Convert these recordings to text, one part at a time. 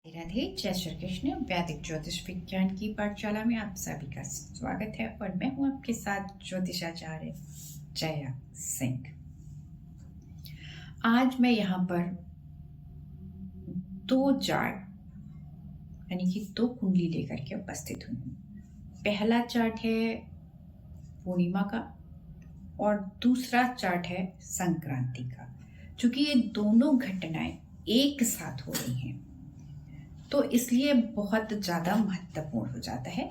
राधे, जय श्री कृष्ण। वैदिक ज्योतिष विज्ञान की पाठशाला में आप सभी का स्वागत है और मैं हूं आपके साथ ज्योतिषाचार्य जया सिंह। आज मैं यहाँ पर दो चार्ट यानी कि दो कुंडली लेकर के उपस्थित हुई हूँ। पहला चार्ट है पूर्णिमा का और दूसरा चार्ट है संक्रांति का। चूंकि ये दोनों घटनाएं एक साथ हो रही हैं तो इसलिए बहुत ज़्यादा महत्वपूर्ण हो जाता है।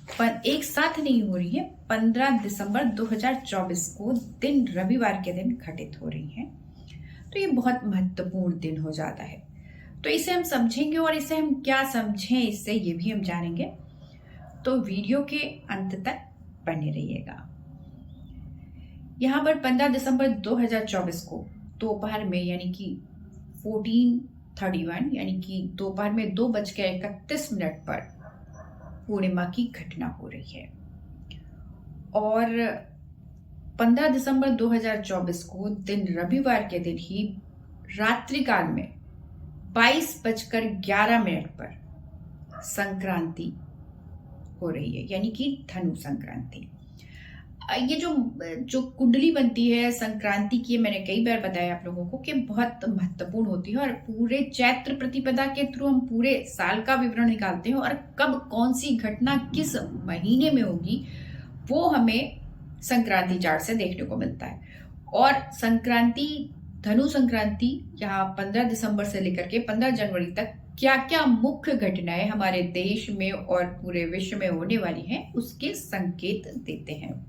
पर एक साथ नहीं हो रही है, 15 दिसंबर 2024 को दिन रविवार के दिन घटित हो रही है, तो ये बहुत महत्वपूर्ण दिन हो जाता है। तो इसे हम समझेंगे और इसे हम क्या समझें इससे ये भी हम जानेंगे, तो वीडियो के अंत तक बने रहिएगा। यहाँ पर 15 दिसंबर 2024 को दोपहर में यानी कि 14:31 यानी कि दोपहर में 2:31 पर पूर्णिमा की घटना हो रही है और 15 दिसंबर 2024 को दिन रविवार के दिन ही रात्रिकाल में 22:11 पर संक्रांति हो रही है, यानी कि धनु संक्रांति। ये जो कुंडली बनती है संक्रांति की, मैंने कई बार बताया आप लोगों को कि बहुत महत्वपूर्ण होती है और पूरे चैत्र प्रतिपदा के थ्रू हम पूरे साल का विवरण निकालते हैं और कब कौन सी घटना किस महीने में होगी वो हमें संक्रांति चार्ट से देखने को मिलता है। और संक्रांति, धनु संक्रांति यहाँ 15 दिसंबर से लेकर के 15 जनवरी तक क्या क्या मुख्य घटनाएं हमारे देश में और पूरे विश्व में होने वाली हैं उसके संकेत देते हैं।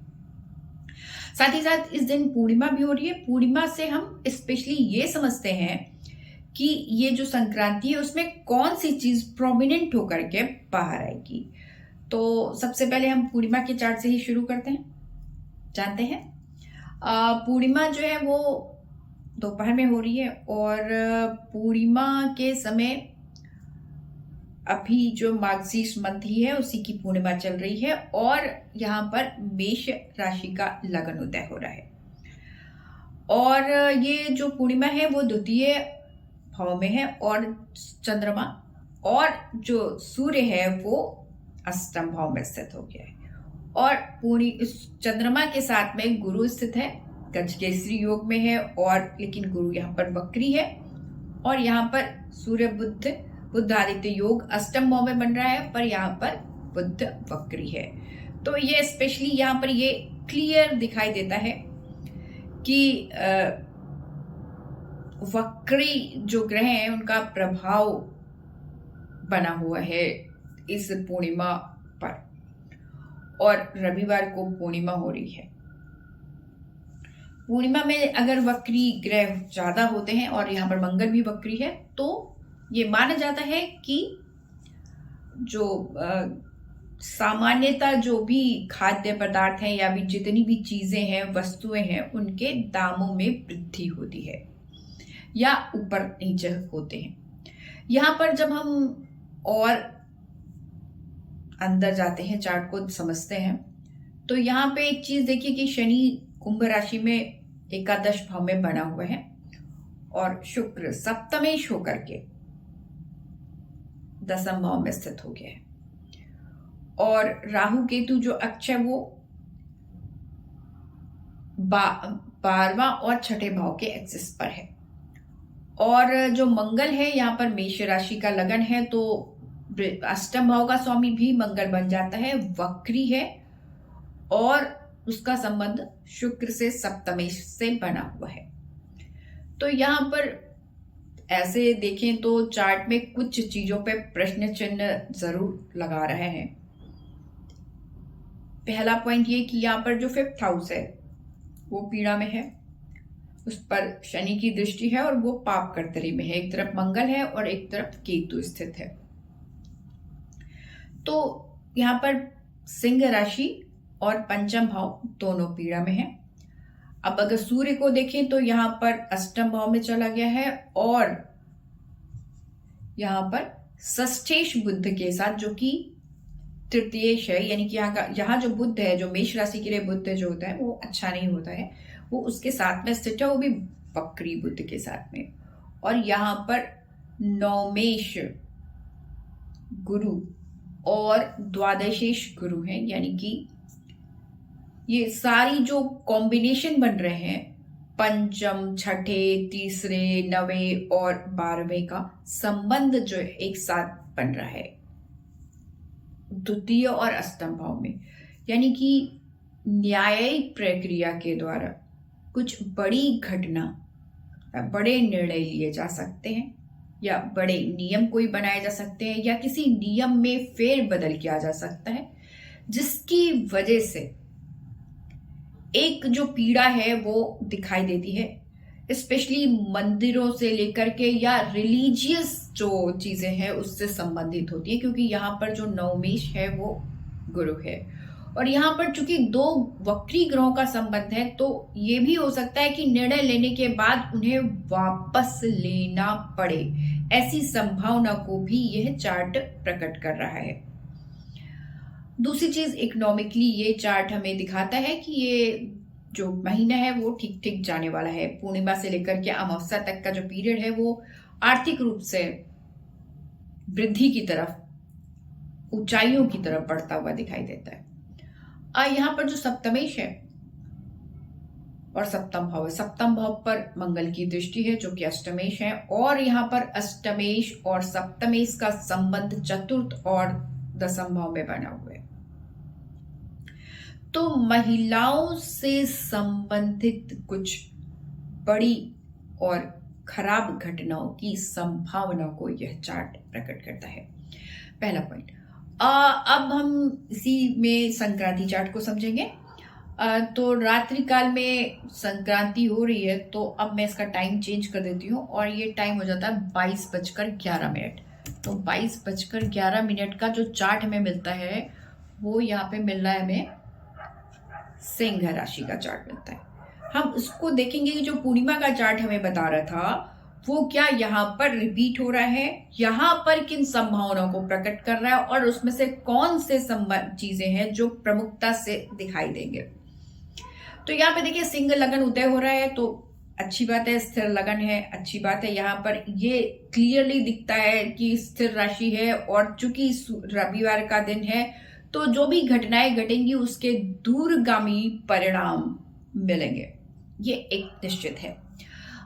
साथ ही साथ इस दिन पूर्णिमा भी हो रही है। पूर्णिमा से हम स्पेशली ये समझते हैं कि ये जो संक्रांति है उसमें कौन सी चीज प्रोमिनेंट होकर के बाहर आएगी। तो सबसे पहले हम पूर्णिमा के चार्ट से ही शुरू करते हैं, जानते हैं। पूर्णिमा जो है वो दोपहर में हो रही है और पूर्णिमा के समय अभी जो मार्गशीर्ष मंथ ही है उसी की पूर्णिमा चल रही है और यहाँ पर मेष राशि का लगन उदय हो रहा है और ये जो पूर्णिमा है वो द्वितीय भाव में है और चंद्रमा और जो सूर्य है वो अष्टम भाव में स्थित हो गया है और इस चंद्रमा के साथ में गुरु स्थित है, गजकेसरी योग में है और लेकिन गुरु यहाँ पर वक्री है और यहाँ पर सूर्य बुध आदित्य योग अष्टम भाव में बन रहा है पर यहाँ पर बुध वक्री है। तो ये स्पेशली यहाँ पर ये क्लियर दिखाई देता है कि वक्री जो ग्रह हैं उनका प्रभाव बना हुआ है इस पूर्णिमा पर और रविवार को पूर्णिमा हो रही है। पूर्णिमा में अगर वक्री ग्रह ज्यादा होते हैं और यहाँ पर मंगल भी वक्री है तो ये माना जाता है कि जो सामान्यतः जो भी खाद्य पदार्थ हैं या भी जितनी भी चीजें हैं, वस्तुएं हैं, उनके दामों में वृद्धि होती है या ऊपर नीचे होते हैं। यहाँ पर जब हम और अंदर जाते हैं, चार्ट को समझते हैं, तो यहाँ पे एक चीज देखिए कि शनि कुंभ राशि में एकादश भाव में बना हुआ है और शुक्र सप्तमेश होकर के दसम भाव में स्थित हो गया है और राहु केतु जो अक्ष है वो 12वां और छठे भाव के एक्सिस पर है और जो मंगल है यहाँ पर मेष राशि का लगन है तो अष्टम भाव का स्वामी भी मंगल बन जाता है, वक्री है और उसका संबंध शुक्र से सप्तमेश से बना हुआ है। तो यहाँ पर ऐसे देखें तो चार्ट में कुछ चीजों पे प्रश्न चिन्ह जरूर लगा रहे हैं। पहला पॉइंट ये कि यहाँ पर जो 5th हाउस है वो पीड़ा में है, उस पर शनि की दृष्टि है और वो पाप कर्तरी में है। एक तरफ मंगल है और एक तरफ केतु स्थित है। तो यहाँ पर सिंह राशि और पंचम भाव दोनों पीड़ा में है। अब अगर सूर्य को देखें तो यहाँ पर अष्टम भाव में चला गया है और यहाँ पर षष्ठेश बुध के साथ जो कि तृतीयेश है, यानी कि यहाँ जो बुध है, जो मेष राशि के लिए बुध जो होता है वो अच्छा नहीं होता है, वो उसके साथ में स्थित है, वो भी वक्री बुध के साथ में। और यहाँ पर नवमेश गुरु और द्वादशेश गुरु हैं, यानी कि ये सारी जो कॉम्बिनेशन बन रहे हैं, पंचम, छठे, तीसरे, नवे और 12वें का संबंध जो एक साथ बन रहा है द्वितीय और अष्टम भाव में, यानी कि न्यायिक प्रक्रिया के द्वारा कुछ बड़ी घटना, बड़े निर्णय लिए जा सकते हैं, या बड़े नियम कोई बनाए जा सकते हैं, या किसी नियम में फेरबदल किया जा सकता है, जिसकी वजह से एक जो पीड़ा है वो दिखाई देती है, स्पेशली मंदिरों से लेकर के या रिलीजियस जो चीजें हैं उससे संबंधित होती है, क्योंकि यहाँ पर जो नवमेश है वो गुरु है, और यहाँ पर चूंकि दो वक्री ग्रहों का संबंध है, तो ये भी हो सकता है कि निर्णय लेने के बाद उन्हें वापस लेना पड़े, ऐसी संभावना को भी यह चार्ट प्रकट कर रहा है। दूसरी चीज, इकोनॉमिकली ये चार्ट हमें दिखाता है कि ये जो महीना है वो ठीक ठीक जाने वाला है। पूर्णिमा से लेकर के अमावस्या तक का जो पीरियड है वो आर्थिक रूप से वृद्धि की तरफ, ऊंचाइयों की तरफ बढ़ता हुआ दिखाई देता है। यहाँ पर जो सप्तमेश है और सप्तम भाव है, सप्तम भाव पर मंगल की दृष्टि है जो कि अष्टमेश है, और यहाँ पर अष्टमेश और सप्तमेश का संबंध चतुर्थ और दसम भाव में बना हुआ है। तो महिलाओं से संबंधित कुछ बड़ी और खराब घटनाओं की संभावना को यह चार्ट प्रकट करता है। पहला पॉइंट। अब हम इसी में संक्रांति चार्ट को समझेंगे। तो रात्रि काल में संक्रांति हो रही है, तो अब मैं इसका टाइम चेंज कर देती हूँ और ये टाइम हो जाता है 22:11। तो 22:11 का जो चार्ट हमें मिलता है वो यहाँ पे मिल रहा है, हमें सिंह राशि का चार्ट मिलता है। हम उसको देखेंगे कि जो पूर्णिमा का चार्ट हमें बता रहा था वो क्या यहाँ पर रिपीट हो रहा है, यहाँ पर किन संभावनाओं को प्रकट कर रहा है, और उसमें से कौन से चीजें हैं जो प्रमुखता से दिखाई देंगे। तो यहाँ पे देखिए सिंह लगन उदय हो रहा है, तो अच्छी बात है, स्थिर लगन है, अच्छी बात है। यहाँ पर ये क्लियरली दिखता है कि स्थिर राशि है, और चूंकि रविवार का दिन है तो जो भी घटनाएं घटेंगी उसके दूरगामी परिणाम मिलेंगे, ये एक निश्चित है।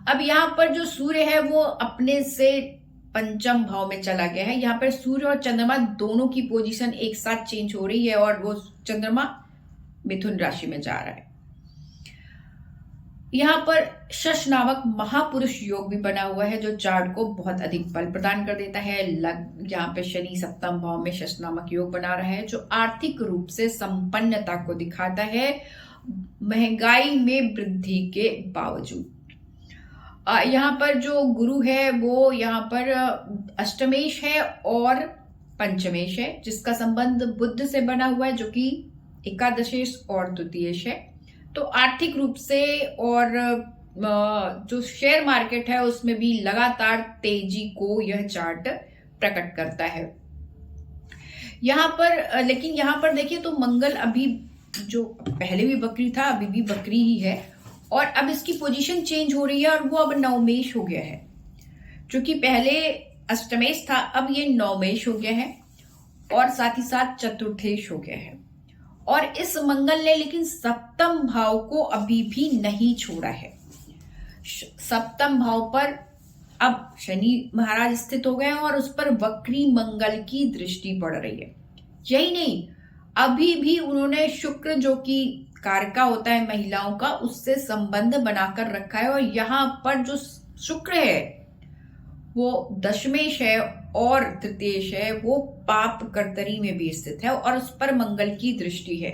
अब यहाँ पर जो सूर्य है वो अपने से पंचम भाव में चला गया है। यहाँ पर सूर्य और चंद्रमा दोनों की पोजीशन एक साथ चेंज हो रही है, और वो चंद्रमा मिथुन राशि में जा रहा है। यहाँ पर शश नामक महापुरुष योग भी बना हुआ है जो चार्ट को बहुत अधिक बल प्रदान कर देता है। यहाँ पे शनि सप्तम भाव में शश नामक योग बना रहा है जो आर्थिक रूप से संपन्नता को दिखाता है, महंगाई में वृद्धि के बावजूद। यहाँ पर जो गुरु है वो यहाँ पर अष्टमेश है और पंचमेश है, जिसका संबंध बुध से बना हुआ है जो कि एकादशेश और द्वितीयेश है। तो आर्थिक रूप से और जो शेयर मार्केट है उसमें भी लगातार तेजी को यह चार्ट प्रकट करता है। यहाँ पर लेकिन यहाँ पर देखिए तो मंगल अभी जो पहले भी बकरी था अभी भी बकरी ही है, और अब इसकी पोजीशन चेंज हो रही है और वो अब नवमेश हो गया है। जो कि पहले अष्टमेश था अब ये नवमेश हो गया है, और साथ ही साथ चतुर्थेश हो गया है। और इस मंगल ने लेकिन सप्तम भाव को अभी भी नहीं छोड़ा है। सप्तम भाव पर अब शनि महाराज स्थित हो गए हैं और उस पर वक्री मंगल की दृष्टि पड़ रही है। यही नहीं, अभी भी उन्होंने शुक्र जो कि कारका होता है महिलाओं का, उससे संबंध बनाकर रखा है, और यहाँ पर जो शुक्र है वो दशमेश है और तृतीयेश है, वो पाप कर्तरी में भी स्थित है और उस पर मंगल की दृष्टि है।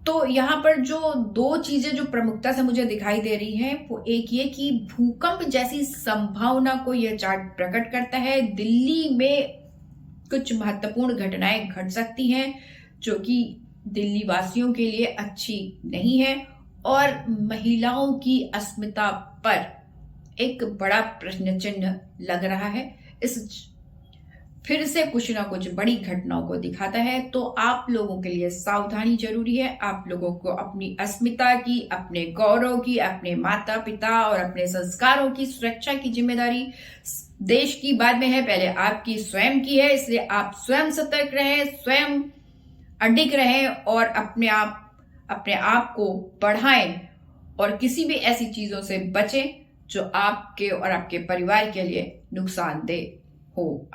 तो यहाँ पर जो दो चीजें जो प्रमुखता से मुझे दिखाई दे रही हैं वो एक ये कि भूकंप जैसी संभावना को यह चार्ट प्रकट करता है। दिल्ली में कुछ महत्वपूर्ण घटनाएं घट सकती हैं जो कि दिल्ली वासियों के लिए अच्छी नहीं है, और महिलाओं की अस्मिता पर एक बड़ा प्रश्न चिन्ह लग रहा है। इस फिर से कुछ ना कुछ बड़ी घटनाओं को दिखाता है। तो आप लोगों के लिए सावधानी जरूरी है। आप लोगों को अपनी अस्मिता की, अपने गौरव की, अपने माता पिता और अपने संस्कारों की सुरक्षा की जिम्मेदारी देश की बाद में है, पहले आपकी स्वयं की है। इसलिए आप स्वयं सतर्क रहें, स्वयं अडिग रहें और अपने आप को बढ़ाएं और किसी भी ऐसी चीजों से बचें जो आपके और आपके परिवार के लिए नुकसानदेह हो।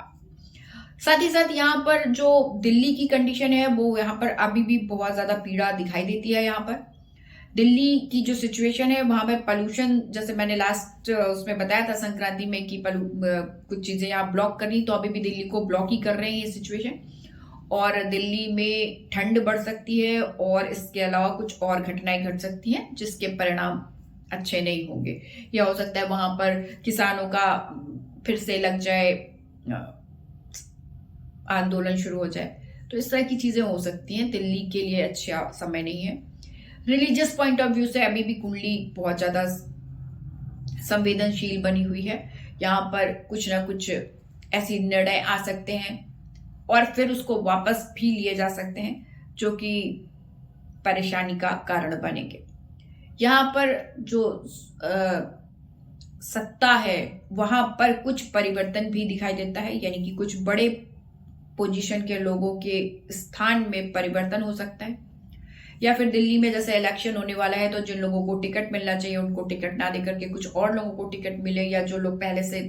साथ ही साथ यहाँ पर जो दिल्ली की कंडीशन है वो यहाँ पर अभी भी बहुत ज्यादा पीड़ा दिखाई देती है। यहाँ पर दिल्ली की जो सिचुएशन है वहां पर पोल्यूशन, जैसे मैंने लास्ट उसमें बताया था संक्रांति में कि कुछ चीजें यहाँ ब्लॉक करनी, तो अभी भी दिल्ली को ब्लॉक ही कर रहे हैं ये सिचुएशन। और दिल्ली में ठंड बढ़ सकती है और इसके अलावा कुछ और घटनाएं घट सकती हैं जिसके परिणाम अच्छे नहीं होंगे। या हो सकता है वहां पर किसानों का फिर से लग जाए, आंदोलन शुरू हो जाए। तो इस तरह की चीजें हो सकती हैं। दिल्ली के लिए अच्छा समय नहीं है। रिलीजियस पॉइंट ऑफ व्यू से अभी भी कुंडली बहुत ज्यादा संवेदनशील बनी हुई है। यहाँ पर कुछ ना कुछ ऐसी निर्णय आ सकते हैं और फिर उसको वापस भी लिए जा सकते हैं जो कि परेशानी का कारण बनेंगे। यहाँ पर जो सत्ता है वहां पर कुछ परिवर्तन भी दिखाई देता है, यानी कि कुछ बड़े पोजीशन के लोगों के स्थान में परिवर्तन हो सकता है। या फिर दिल्ली में जैसे इलेक्शन होने वाला है तो जिन लोगों को टिकट मिलना चाहिए उनको टिकट ना देकर के कुछ और लोगों को टिकट मिले, या जो लोग पहले से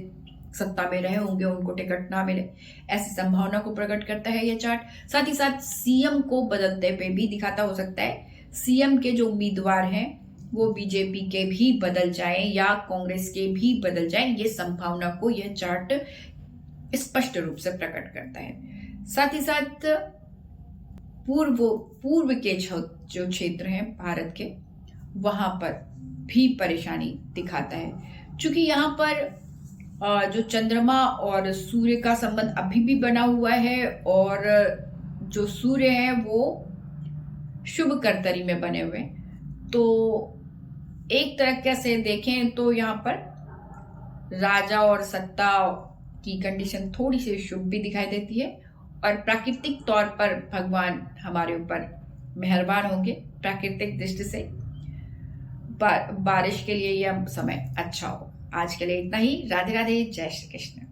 सत्ता में रहे होंगे उनको टिकट ना मिले, ऐसी संभावना को प्रकट करता है ये चार्ट। साथ ही साथ सीएम को बदलते पे भी दिखाता हो सकता है। सीएम के जो उम्मीदवार हैं वो बीजेपी के भी बदल जाएं या कांग्रेस के भी बदल जाएं, ये संभावना को यह चार्ट स्पष्ट रूप से प्रकट करता है। साथ ही साथ पूर्व के जो क्षेत्र हैं भारत के, वहां पर भी परेशानी दिखाता है, क्योंकि यहाँ पर जो चंद्रमा और सूर्य का संबंध अभी भी बना हुआ है और जो सूर्य है वो शुभ कर्तरी में बने हुए। तो एक तरह से देखें तो यहाँ पर राजा और सत्ता की कंडीशन थोड़ी सी शुभ भी दिखाई देती है और प्राकृतिक तौर पर भगवान हमारे ऊपर मेहरबान होंगे। प्राकृतिक दृष्टि से बारिश के लिए यह समय अच्छा हो। आज के लिए इतना ही। राधे राधे, जय श्री कृष्ण।